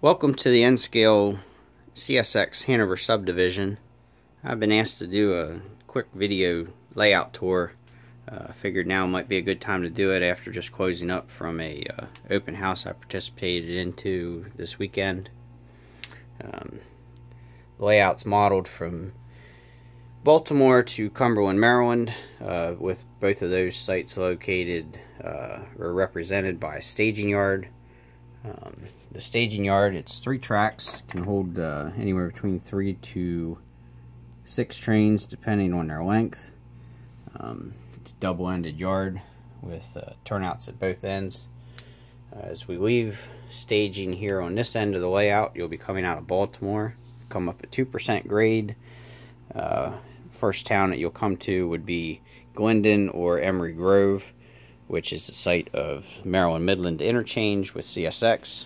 Welcome to the N-Scale CSX Hanover Subdivision. I've been asked to do a quick video layout tour. Figured now might be a good time to do it after just closing up from a open house I participated into this weekend. The layout's modeled from Baltimore to Cumberland, Maryland, with both of those sites located or represented by a staging yard. The staging yard, it's 3 tracks, can hold anywhere between 3 to 6 trains depending on their length. It's a double-ended yard with turnouts at both ends. As we leave staging here on this end of the layout, you'll be coming out of Baltimore, come up at 2% grade. First town that you'll come to would be Glendon or Emory Grove, which is the site of Maryland Midland interchange with CSX.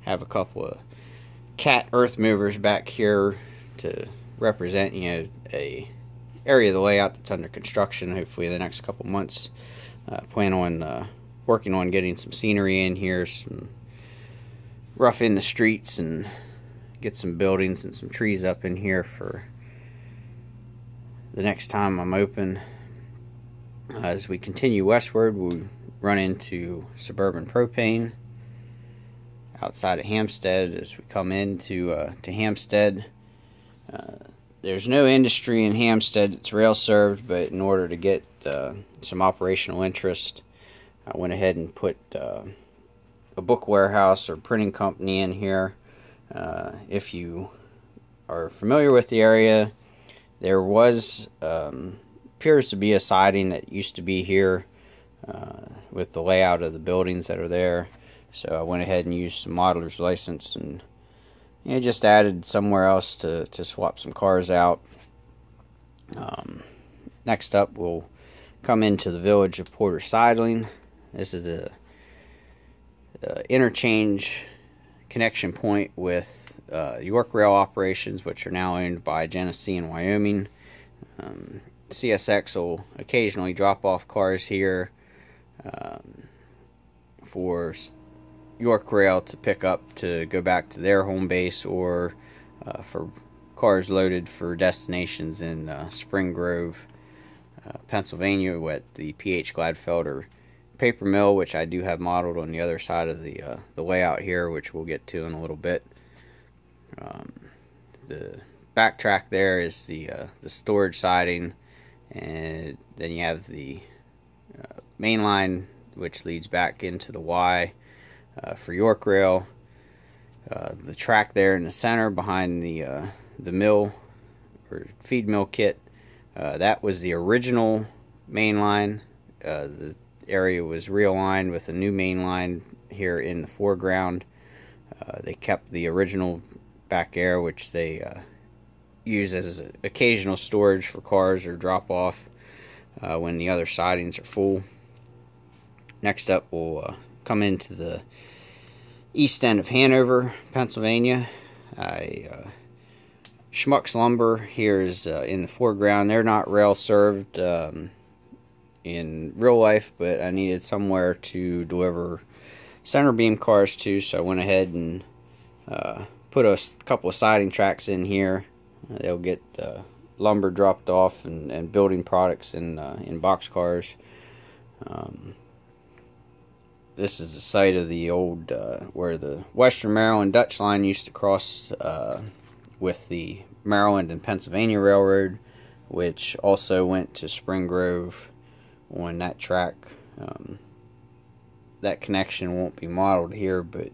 Have a couple of cat earth movers back here to represent, a area of the layout that's under construction. Hopefully the next couple months. Plan on working on getting some scenery in here, some rough in the streets, and get some buildings and some trees up in here for the next time I'm open. As we continue westward, we run into Suburban Propane outside of Hampstead. As we come into to Hampstead, there's no industry in Hampstead. It's rail served, but in order to get some operational interest, I went ahead and put a book warehouse or printing company in here. If you are familiar with the area, there was appears to be a siding that used to be here with the layout of the buildings that are there. So I went ahead and used some modeler's license and just added somewhere else to swap some cars out. Next up, we'll come into the village of Porter Sidling. This is a interchange connection point with York Rail operations, which are now owned by Genesee and Wyoming. CSX will occasionally drop off cars here for York Rail to pick up to go back to their home base, or for cars loaded for destinations in Spring Grove, Pennsylvania, at the P.H. Gladfelder paper mill, which I do have modeled on the other side of the layout here, which we'll get to in a little bit. The backtrack there is the storage siding, and then you have the main line, which leads back into the Y for York Rail. The track there in the center behind the mill or feed mill kit, that was the original main line. The area was realigned with a new main line here in the foreground. They kept the original back air, which they use as occasional storage for cars or drop off when the other sidings are full. Next up, we'll come into the east end of Hanover, Pennsylvania. Schmuck's Lumber here is in the foreground. They're not rail served in real life, but I needed somewhere to deliver center beam cars to, so I went ahead and put a couple of siding tracks in here. They'll get lumber dropped off and building products in box cars. This is the site of the old where the Western Maryland Dutch line used to cross with the Maryland and Pennsylvania Railroad, which also went to Spring Grove on that track. That connection won't be modeled here, but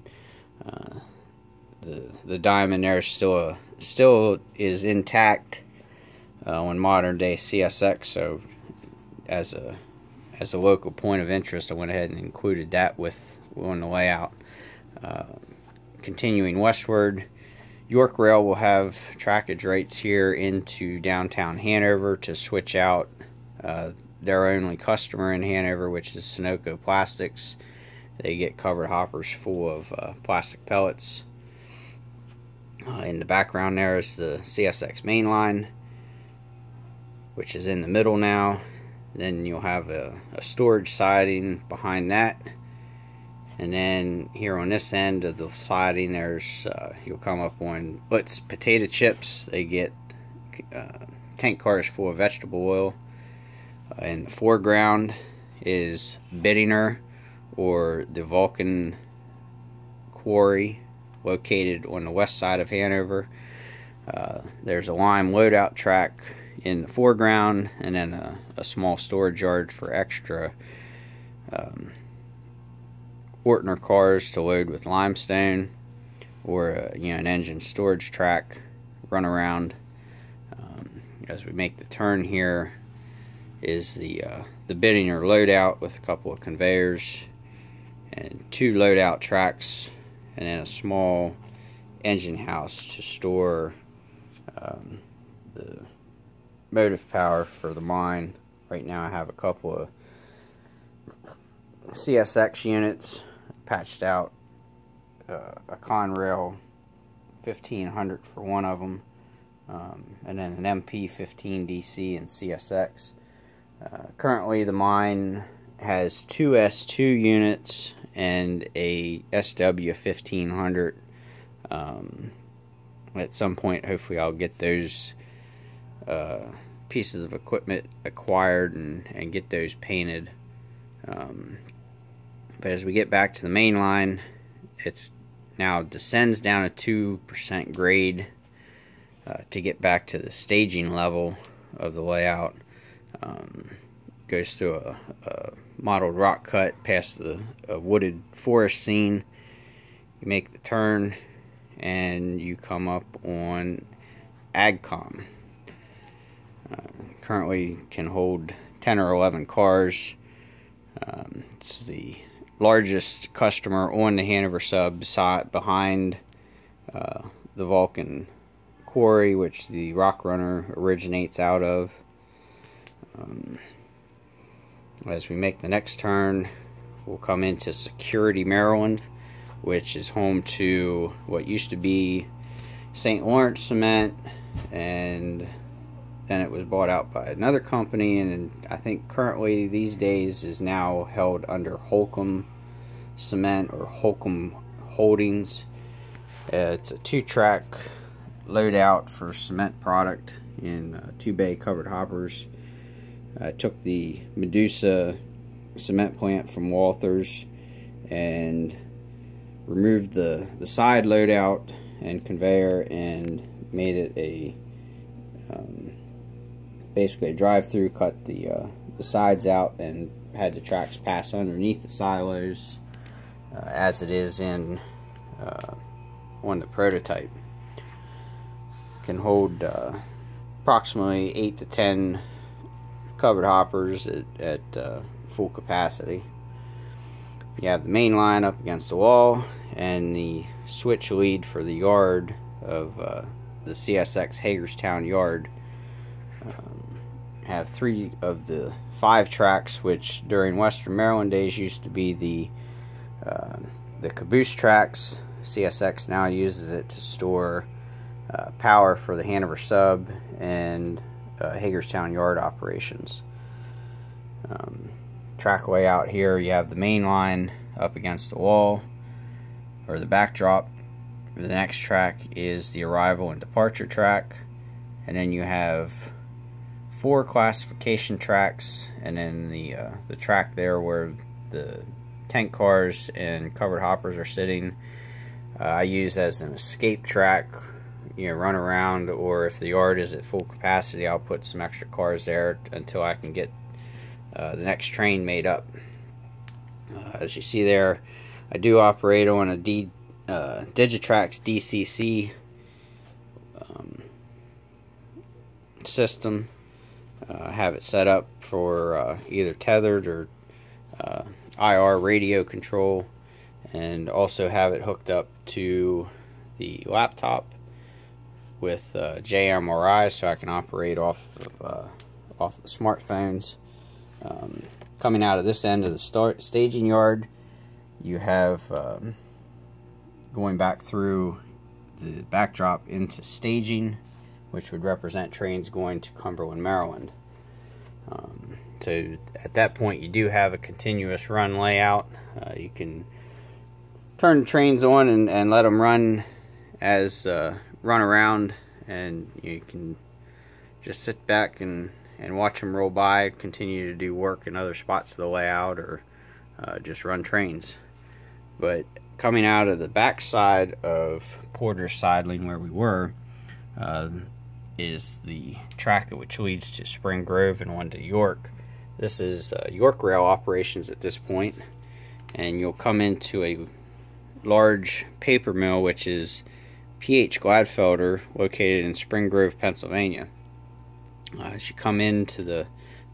the diamond there still is intact on modern day CSX. So as a local point of interest, I went ahead and included that on the layout. Continuing westward, York Rail will have trackage rates here into downtown Hanover to switch out their only customer in Hanover, which is Sunoco Plastics. They get covered hoppers full of plastic pellets. In the background there is the CSX main line, which is in the middle now. Then you'll have a storage siding behind that. And then here on this end of the siding, there's you'll come up on Utz potato chips. They get tank cars full of vegetable oil. In the foreground is Biddiner, or the Vulcan Quarry, located on the west side of Hanover. There's a lime loadout track in the foreground, and then a small storage yard for extra Ortner cars to load with limestone, or an engine storage track run around. As we make the turn here is the Biddiner loadout with a couple of conveyors and 2 loadout tracks, and then a small engine house to store the motive power for the mine. Right now I have a couple of CSX units patched out, a Conrail 1500 for one of them, and then an MP 15 DC and CSX. Currently the mine has 2 S2 units and a SW 1500. At some point hopefully I'll get those pieces of equipment acquired and get those painted. But as we get back to the main line, it's now descends down to 2% grade to get back to the staging level of the layout. Goes through a mottled rock cut past a wooded forest scene. You make the turn and you come up on AgCom. Currently can hold 10 or 11 cars. It's the largest customer on the Hanover Sub, behind the Vulcan Quarry, which the Rock Runner originates out of. As we make the next turn, we'll come into Security, Maryland, which is home to what used to be St. Lawrence Cement, and then it was bought out by another company, and I think currently these days is now held under Holcomb Cement or Holcomb Holdings. It's a 2-track loadout for cement product in 2-bay covered hoppers. I took the Medusa cement plant from Walthers and removed the side loadout and conveyor and made it a basically a drive-through. Cut the sides out and had the tracks pass underneath the silos as it is in on the prototype. Can hold approximately 8 to 10 covered hoppers at full capacity. You have the main line up against the wall and the switch lead for the yard of the CSX Hagerstown yard. Have 3 of the 5 tracks, which during Western Maryland days used to be the caboose tracks. CSX now uses it to store power for the Hanover Sub and Hagerstown yard operations. Track layout here, you have the main line up against the wall, or the backdrop. The next track is the arrival and departure track, and then you have 4 classification tracks, and then the track there where the tank cars and covered hoppers are sitting, I use as an escape track. Run around, or if the yard is at full capacity, I'll put some extra cars there until I can get the next train made up. As you see there, I do operate on a Digitrax DCC system. I have it set up for either tethered or IR radio control, and also have it hooked up to the laptop with JMRI, so I can operate off the smartphones. Coming out of this end of the staging yard, you have going back through the backdrop into staging, which would represent trains going to Cumberland, Maryland. So at that point you do have a continuous run layout. You can turn the trains on and let them run as run around, and you can just sit back and watch them roll by, continue to do work in other spots of the layout, or just run trains. But coming out of the back side of Porter's Sidling, where we were, is the track which leads to Spring Grove and one to York. This is York Rail operations at this point, and you'll come into a large paper mill, which is P.H. Gladfelder, located in Spring Grove, Pennsylvania. As you come into the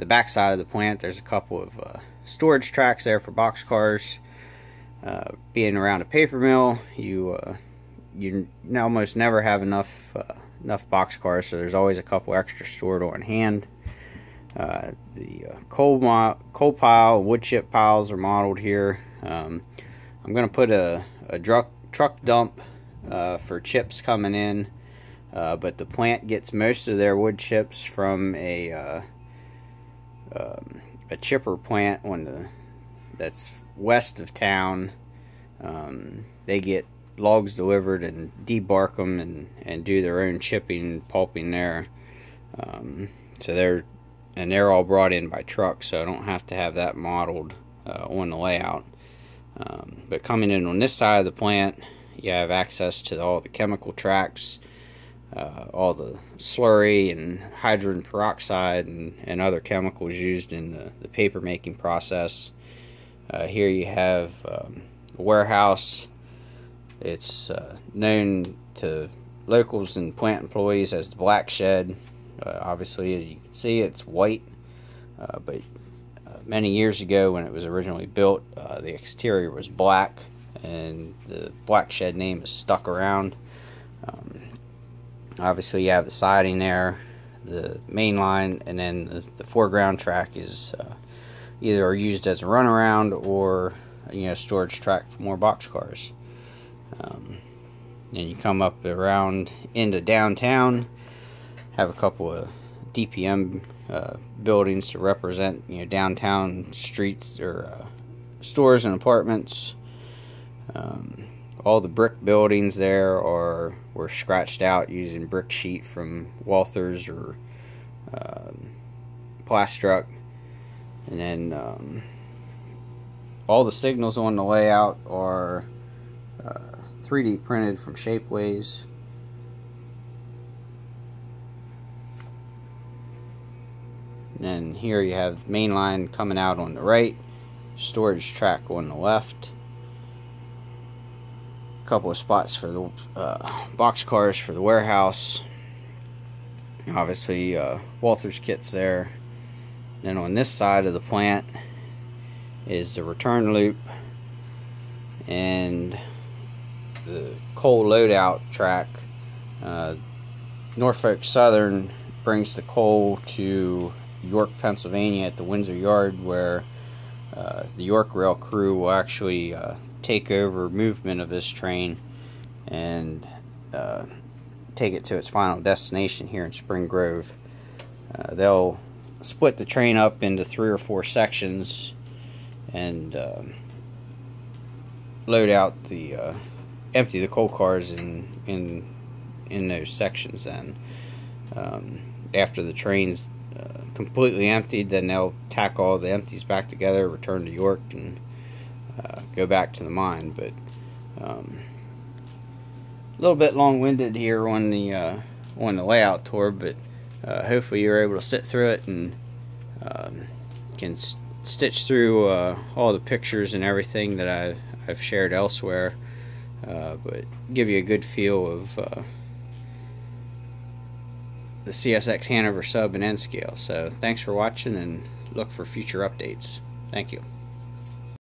back side of the plant, there's a couple of storage tracks there for boxcars. Being around a paper mill, you almost never have enough boxcars, so there's always a couple extra stored on hand. The coal pile, wood chip piles are modeled here. I'm going to put a truck dump for chips coming in, but the plant gets most of their wood chips from a chipper plant that's west of town. They get logs delivered and debark them and do their own chipping and pulping there. So they're all brought in by truck, so I don't have to have that modeled on the layout. But coming in on this side of the plant, you have access to all the chemical tracks, all the slurry and hydrogen peroxide and other chemicals used in the paper making process. Here you have a warehouse. It's known to locals and plant employees as the Black Shed. Obviously, as you can see, it's white, but many years ago when it was originally built, the exterior was black, and the Black Shed name is stuck around. Obviously, you have the siding there, the main line, and then the foreground track is either used as a runaround or storage track for more boxcars. And you come up around into downtown, have a couple of DPM buildings to represent downtown streets or stores and apartments. All the brick buildings there were scratched out using brick sheet from Walthers or Plastruck. And then all the signals on the layout are 3D printed from Shapeways. And then here you have main line coming out on the right, storage track on the left, a couple of spots for the box cars for the warehouse. Obviously Walther's kits there. Then on this side of the plant is the return loop and the coal loadout track. Norfolk Southern brings the coal to York, Pennsylvania at the Windsor Yard, where the York Rail crew will actually take over movement of this train and take it to its final destination here in Spring Grove. They'll split the train up into 3 or 4 sections and load out empty the coal cars in those sections. Then after the train's completely emptied, then they'll tack all the empties back together, return to York, and go back to the mine. But a little bit long-winded here on the layout tour, but hopefully you're able to sit through it and can stitch through all the pictures and everything that I've shared elsewhere, but give you a good feel of the CSX Hanover sub and N scale. So thanks for watching, and look for future updates. Thank you.